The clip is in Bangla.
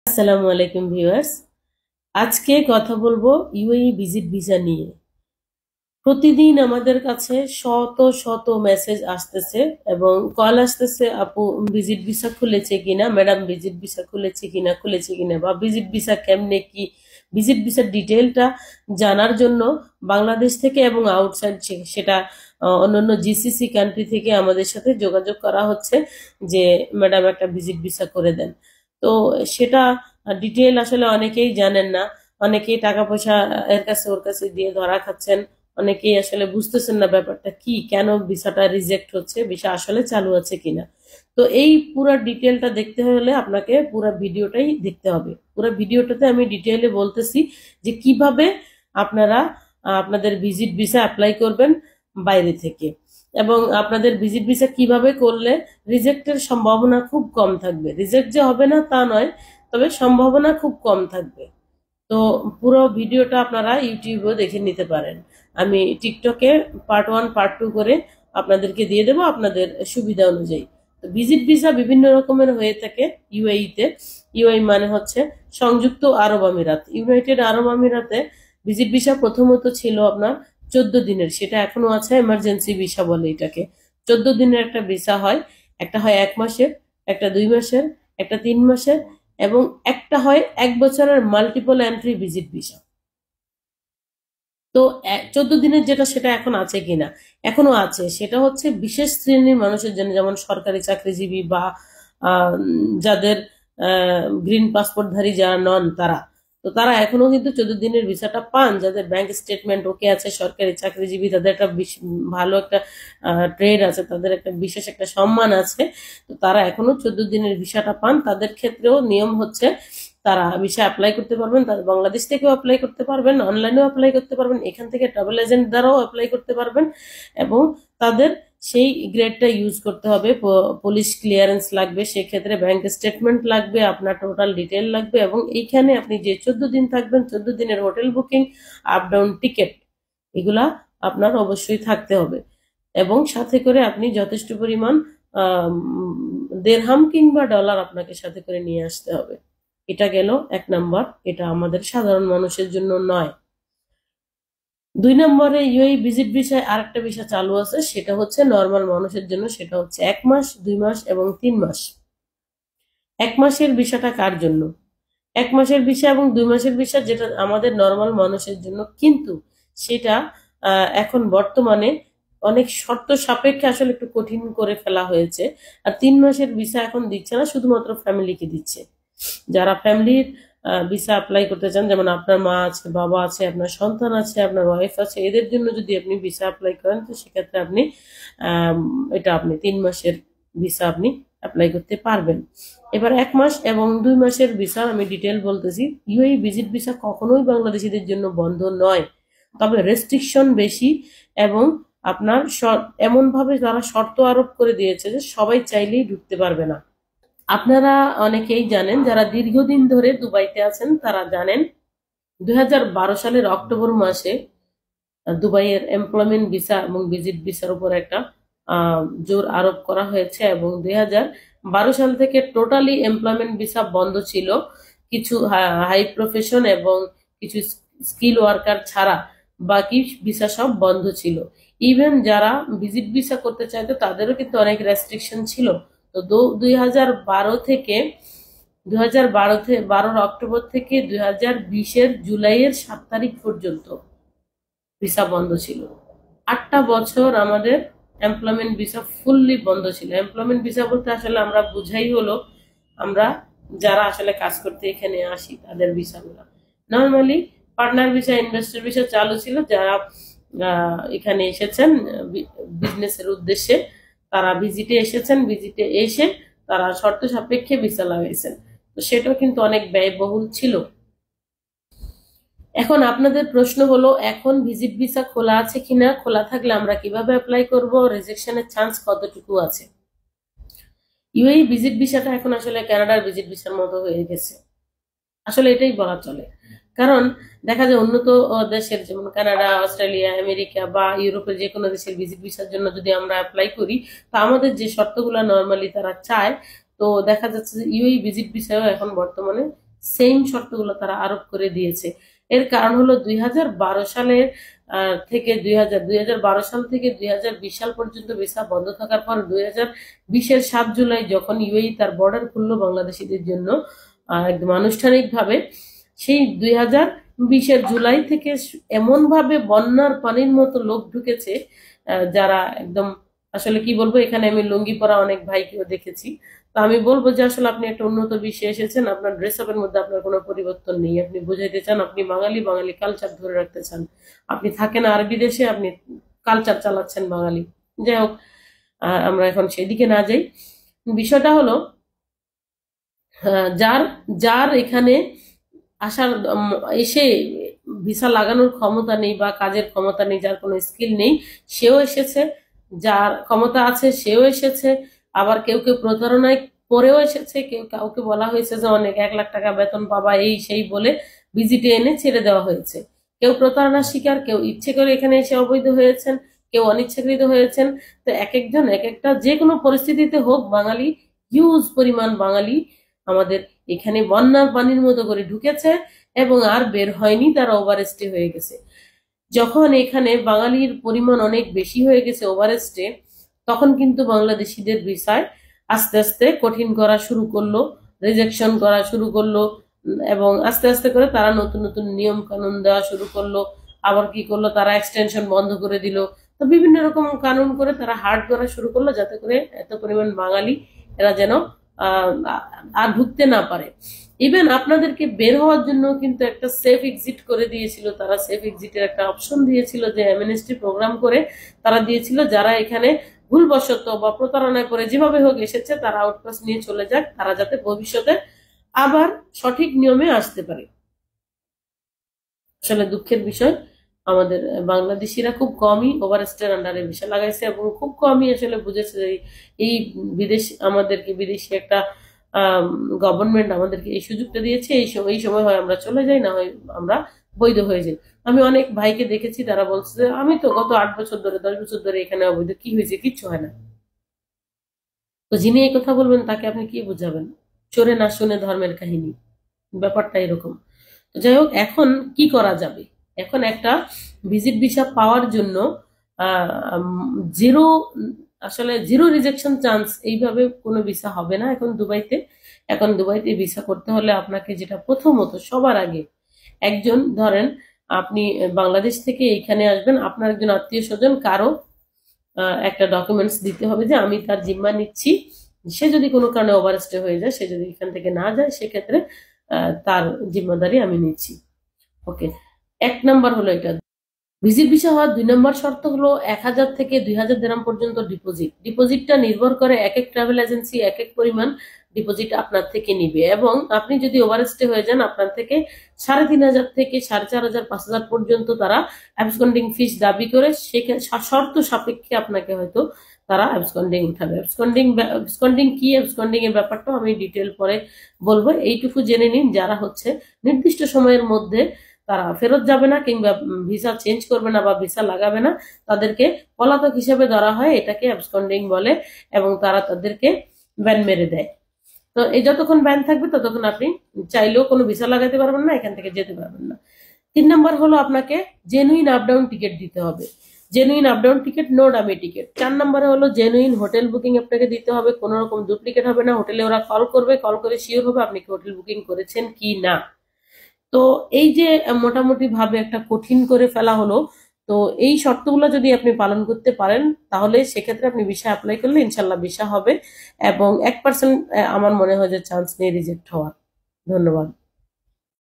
আসসালামু আলাইকুম ভিউয়ার্স। আজকে কথা বলবো ইউএই ভিজিট ভিসা নিয়ে। প্রতিদিন আমাদের কাছে শত শত মেসেজ আসতেছে এবং কল আসতেছে, আপু ভিজিট ভিসা খুলেছে কিনা, ম্যাডাম ভিজিট ভিসা খুলেছে কিনা বা ভিজিট ভিসা কেমনে কি, ভিজিট ভিসার ডিটেলটা জানার জন্য বাংলাদেশ থেকে এবং আউটসাইড সেটা অন্যান্য জিসিসি কান্ট্রি থেকে আমাদের সাথে যোগাযোগ করা হচ্ছে যে ম্যাডাম একটা ভিজিট ভিসা করে দেন। তো সেটা ডিটেল আসলে অনেকেই জানেন না, অনেকেই টাকা পয়সা এর কাছে ওর কাছে দিয়ে ধরা খাচ্ছেন, অনেকেই আসলে বুঝতেছেন না ব্যাপারটা কি, কেন ভিসাটা রিজেক্ট হচ্ছে, ভিসা আসলে চালু আছে কিনা। তো এই পুরো ডিটেলটা দেখতে হলে আপনাকে পুরো ভিডিওটাই দেখতে হবে। পুরো ভিডিওটাতে আমি ডিটেইলে বলতেছি যে কিভাবে আপনারা আপনাদের ভিজিট ভিসা অ্যাপ্লাই করবেন বাইরে থেকে, এবং আপনাদের ভিজিট ভিসা কিভাবে করলে রিজেক্টের সম্ভাবনা খুব কম থাকবে। রিজেক্ট যে হবে না তা নয়, তবে সম্ভাবনা খুব কম থাকবে। তো পুরো ভিডিওটা আপনারা ইউটিউবেও দেখে নিতে পারেন। আমি টিকটকে পার্ট 1 পার্ট 2 করে আপনাদেরকে দিয়ে দেবো আপনাদের সুবিধা অনুযায়ী। তো ভিজিট ভিসা বিভিন্ন রকমের হয়ে থাকে ইউএইতে। ইউএই মানে হচ্ছে সংযুক্ত আরব আমিরাত। ইউনাইটেড আরব আমিরাতে ভিজিট ভিসা প্রথমত ছিল আপনার 14 দিনের, সেটা এখনো আছে, এমার্জেন্সি ভিসা বলে এটাকে। 14 দিনের একটা ভিসা হয়, একটা হয় 1 মাসের, একটা 2 মাসের, একটা 3 মাসের, এবং একটা হয় 1 বছরের মাল্টিপল এন্ট্রি ভিজিট ভিসা। তো 14 দিনের যেটা সেটা এখন আছে কিনা, এখনো আছে। সেটা হচ্ছে বিশেষ শ্রেণীর মানুষের জন্য, যেমন সরকারি চাকরিজীবী বা যাদের গ্রিন পাসপোর্টধারী যারা নন তারা। তো তারা এখনো কিন্তু 14 দিনের ভিসাটা পান, যাদের ব্যাংক স্টেটমেন্ট ওকে আছে, সরকারি চাকরিজীবী, তাদের একটা ভালো একটা ট্রেড আছে, তাদের একটা বিশেষ একটা সম্মান আছে। তো তারা এখনো 14 দিনের ভিসাটা পান। তাদের ক্ষেত্রেও নিয়ম হচ্ছে তারা ভিসা অ্যাপ্লাই করতে পারবেন, তারা বাংলাদেশ থেকেও অ্যাপ্লাই করতে পারবেন, অনলাইনেও অ্যাপ্লাই করতে পারবেন, এখান থেকে ট্রাভেল এজেন্ট দ্বারাও অ্যাপ্লাই করতে পারবেন। এবং তাদের সেই গ্রেডটা ইউজ করতে হবে। পুলিশ ক্লিয়ারেন্স লাগবে, সেক্ষেত্রে ব্যাংক স্টেটমেন্ট লাগবে, আপনার টোটাল ডিটেল লাগবে, এবং এইখানে আপনি যে 14 দিন থাকবেন 14 দিনের hotel booking, up down ticket, এগুলা আপনার অবশ্যই থাকতে হবে। এবং সাথে করে আপনি যথেষ্ট পরিমাণ দেড়হাম কিংবা ডলার আপনাকে সাথে করে নিয়ে আসতে হবে। এটা গেল 1 নম্বর, এটা আমাদের সাধারণ মানুষের জন্য নয়। 2 নম্বরে ইউএই ভিজিট ভিসায় আরেকটা ভিসা চালু আছে, সেটা হচ্ছে নর্মাল মানুষের জন্য, সেটা হচ্ছে 1 মাস, 2 মাস এবং 3 মাস। 1 মাসের ভিসাটা কার জন্য? 1 মাসের ভিসা এবং 2 মাসের ভিসা যেটা আমাদের নর্মাল মানুষের জন্য, কিন্তু সেটা এখন বর্তমানে অনেক শর্ত সাপেক্ষে আসলে একটু কঠিন করে ফেলা হয়েছে। আর 3 মাসের ভিসা এখন দিচ্ছে না, শুধুমাত্র ফ্যামিলিকে দিচ্ছে। যারা ফ্যামিলির ভিসা অ্যাপ্লাই করতে চান, যেমন আপনার মা আছে, বাবা আছে, আপনার সন্তান আছে, আপনার ওয়াইফ আছে, এদের জন্য যদি আপনি ভিসা অ্যাপ্লাই করেন, তো সেক্ষেত্রে আপনি এটা আপনি 3 মাসের ভিসা আপনি অ্যাপ্লাই করতে পারবেন। এবার 1 মাস এবং 2 মাসের ভিসা আমি ডিটেল বলতেছি। ইউএই ভিজিট ভিসা কখনোই বাংলাদেশিদের জন্য বন্ধ নয়, তবে রেস্ট্রিকশন বেশি, এবং আপনার এমন ভাবে তারা শর্ত আরোপ করে দিয়েছে যে সবাই চাইলেই ঢুকতে পারবে না। আপনারা অনেকেই জানেন, যারা দীর্ঘদিন ধরে দুবাইতে আছেন তারা জানেন 2012 সালের অক্টোবর মাসে দুবাইয়ের এমপ্লয়মেন্ট ভিসা এবং ভিজিট ভিসার উপর একটা জোর আরোপ করা হয়েছে, এবং 2012 সাল থেকে টোটালি এমপ্লয়মেন্ট ভিসা বন্ধ ছিল। কিছু হাই প্রফেশন এবং কিছু স্কিল ওয়ার্কার ছাড়া বাকি ভিসা সব বন্ধ ছিল। ইভেন যারা ভিজিট ভিসা করতে চাইতো তাদেরও কিন্তু অনেক রেস্ট্রিকশন ছিল। তো 2012 থেকে 2012 অক্টোবর থেকে 2020 জুলাইয়ের 7 তারিখ পর্যন্ত ভিসা বন্ধ ছিল। 8টা বছর আমাদের এমপ্লয়মেন্ট ভিসা ফুললি বন্ধ ছিল। এমপ্লয়মেন্ট ভিসা বলতে আসলে আমরা বুঝাই হলো আমরা যারা আসলে কাজ করতে এখানে আসি তাদের ভিসাগুলো। Normally partner visa, investor visa চালু ছিল, যারা এখানে এসেছেন বিজনেসের উদ্দেশ্যে, তারা ভিজিটে এসেছেন, ভিজিটে এসে তারা শর্ত সাপেক্ষে ভিসা লাগাইছেন। তো সেটাও কিন্তু অনেক ব্যয়বহুল ছিল। এখন আপনাদের প্রশ্ন হলো, এখন ভিজিট ভিসা খোলা আছে কিনা, খোলা থাকলে আমরা কিভাবে অ্যাপ্লাই করব, রিজেকশনের চান্স কতটুকু আছে। ইউএই ভিজিট ভিসাটা এখন আসলে কানাডার ভিজিট ভিসার মতো হয়ে গেছে, আসলে এটাই বলা চলে। কারণ দেখা যায় উন্নত দেশের যেমন কানাডা, অস্ট্রেলিয়া, আমেরিকা বা ইউরোপের যে কোনো দেশের ভিজিট ভিসার জন্য যদি আমরা অ্যাপ্লাই করি, তো আমাদের যে শর্তগুলো নর্মালি তারা চায়, তো দেখা যাচ্ছে যে ইউএই ভিজিট ভিসাও এখন বর্তমানে সেম শর্তগুলো তারা আরোপ করে দিয়েছে। এর কারণ হলো 2012 সালের থেকে 2012 সাল থেকে 2020 সাল পর্যন্ত ভিসা বন্ধ থাকার পর 2020-এর 7 জুলাই যখন ইউএই তার বর্ডার খুললো বাংলাদেশিদের জন্য একদম আনুষ্ঠানিকভাবে, সেই 2020-এর জুলাই থেকে এমন ভাবে বন্যার পানির মতো লোক ঢুকেছে, যারা একদম, আসলে কি বলবো, এখানে আমি লুঙ্গি পরা অনেক ভাইকেও দেখেছি। তো আমি বলবো যে আসলে আপনি একটা উন্নত বিশ্বে এসেছেন, আপনার ড্রেস আপের মধ্যে আপনার কোনো পরিবর্তন নেই, আপনি বুঝাইতে চান আপনি বাঙালি, বাঙালি কালচার ধরে রাখতে চান, আপনি থাকেন আরবি দেশে, আপনি কালচার চালাচ্ছেন বাঙালি। যাই হোক, আমরা এখন সেদিকে না যাই। বিষয়টা হলো যার যার এখানে আসার এসে ভিসা লাগানোর ক্ষমতা নেই বা কাজের ক্ষমতা নেই, যার কোনো স্কিল নেই, সেও এসেছে, যার ক্ষমতা আছে সেও এসেছে, আবার কেউ কেউ প্রতারণায় পরেও এসেছে, কেউ কাউকে বলা হয়েছে যে অনেক 1 লাখ টাকা বেতন পাবা এই সেই বলে ভিজিটে এনে ছেড়ে দেওয়া হয়েছে। কেউ প্রতারণার শিকার, কেউ ইচ্ছে করে এখানে এসে অবৈধ হয়েছেন, কেউ অনিচ্ছাকৃত হয়েছেন। তো এক একজন এক একটা, যে কোনো পরিস্থিতিতে হোক, বাঙালি, হিউজ পরিমাণ বাঙালি আমাদের এখানে বন্যার পানির মতো করে ঢুকেছে এবং আর বের হয়নি, তারা ওভারস্টে হয়ে গেছে। যখন এখানে বাঙালির পরিমাণ অনেক বেশি হয়ে গেছে ওভারস্টে, তখন কিন্তু বাংলাদেশিদের ভিসায় আস্তে আস্তে কঠিন করা শুরু করলো, রিজেকশন করা শুরু করলো, এবং আস্তে আস্তে করে তারা নতুন নতুন নিয়ম কানুন দেওয়া শুরু করলো। আবার কি করলো, তারা এক্সটেনশন বন্ধ করে দিল। তো বিভিন্ন রকম কানুন করে তারা হার্ড করা শুরু করলো, যাতে করে এত পরিমাণ বাঙালি এরা যেন আর ঢুকতে না পারে। ইভেন আপনাদেরকে বের হওয়ার জন্য কিন্তু একটা সেফ এক্সিট করে দিয়েছিল তারা, সেফ এক্সিটের একটা অপশন দিয়েছিল, যে অ্যামনেস্টি প্রোগ্রাম করে তারা দিয়েছিল, যারা এখানে ভুলবশত বা প্রতারণায় পরে যেভাবে হোক এসেছে, তারা আউটপাস নিয়ে চলে যাক, তারা যাতে ভবিষ্যতে আবার সঠিক নিয়মে আসতে পারে। আসলে দুঃখের বিষয়, আমাদের বাংলাদেশিরা খুব কমই ওভারস্টের আন্ডারে ভিসা লাগাইছে এবং খুব কমই আসলে বুঝেছে যে এই বিদেশ, আমাদেরকে বিদেশি একটা গভর্নমেন্ট আমাদেরকে এই সুযোগটা দিয়েছে, এই সময় হয় আমরা চলে যাই, না হয় আমরা বৈধ হয়ে যাই। আমি অনেক ভাইকে দেখেছি, তারা বলছে যে আমি তো গত 8 বছর ধরে 10 বছর ধরে এখানে অবৈধ, কি হয়েছে, কিচ্ছু হয় না। তো যিনি এই কথা বলবেন তাকে আপনি কি বুঝাবেন? চোরে না শুনে ধর্মের কাহিনী, ব্যাপারটা এরকম। তো যাই হোক, এখন কি করা যাবে? এখন একটা ভিজিট ভিসা পাওয়ার জন্য জিরো, আসলে জিরো রিজেকশন চান্স, এইভাবে কোনো ভিসা হবে না এখন দুবাইতে। এখন দুবাইতে ভিসা করতে হলে আপনাকে, যেটা প্রথমত সবার আগে, একজন, ধরেন আপনি বাংলাদেশ থেকে এইখানে আসবেন, আপনার একজন আত্মীয় স্বজন কারো একটা ডকুমেন্টস দিতে হবে যে আমি তার জিম্মা নিচ্ছি, সে যদি কোনো কারণে ওভারস্টে হয়ে যায়, সে যদি এখান থেকে না যায়, সেক্ষেত্রে তার জিম্মাদারি আমি নিচ্ছি। ওকে, 1 নাম্বার হলো এটা। ভিজিট ভিসা হওয়ার 2 নম্বর শর্ত হলো 1000 থেকে 2000 দিরহাম পর্যন্ত ডিপোজিট। ডিপোজিটটা নির্ভর করে এক এক ট্রাভেল এজেন্সি এক এক পরিমাণ ডিপোজিট আপনার থেকে নিবে, এবং আপনি যদি ওভারস্টে হয়ে যান, আপনার থেকে 3500 থেকে 4500 5000 পর্যন্ত তারা অ্যাবসকন্ডিং ফিস দাবি করে, সেখানে শর্ত সাপেক্ষে আপনাকে হয়তো তারা অ্যাবসকন্ডিং উঠাবে। অ্যাবসকন্ডিং কি, অ্যাবসকন্ডিং এর ব্যাপারটাও আমি ডিটেল পরে বলবো। এইটুকু জেনে নিন, যারা হচ্ছে নির্দিষ্ট সময়ের মধ্যে তারা ফেরত যাবে না, কিংবা ভিসা চেঞ্জ করবে না বা ভিসা লাগাবে না, তাদেরকে পলাতক হিসেবে ধরা হয়, এটাকে অ্যাবসকন্ডিং বলে, এবং তারা তাদেরকে ব্যান মেরে দেয়। তো এই যতক্ষণ ব্যান থাকবে ততক্ষণ আপনি চাইলেও কোনো ভিসা লাগাতে পারবেন না, এখান থেকে যেতে পারবেন না। 3 নম্বর হলো আপনাকে জেনুইন আপ ডাউন টিকিট দিতে হবে, genuine up down ticket, no dummy ticket. 4 নম্বরে হলো জেনুইন হোটেল বুকিং আপনাকে দিতে হবে, কোনো রকম ডুপ্লিকেট হবে না। হোটেলে ওরা কল করবে, কল করে শিওর হবে আপনি কি হোটেল বুকিং করেছেন কি না। তো এই যে মোটামুটি ভাবে একটা কঠিন করে ফেলা হলো, তো এই শর্তগুলো যদি আপনি পালন করতে পারেন, তাহলে সেক্ষেত্রে আপনি ভিসা অ্যাপ্লাই করলে ইনশাল্লাহ ভিসা হবে, এবং 1% আমার মনে হয় যে চান্স নেই রিজেক্ট হওয়ার। ধন্যবাদ।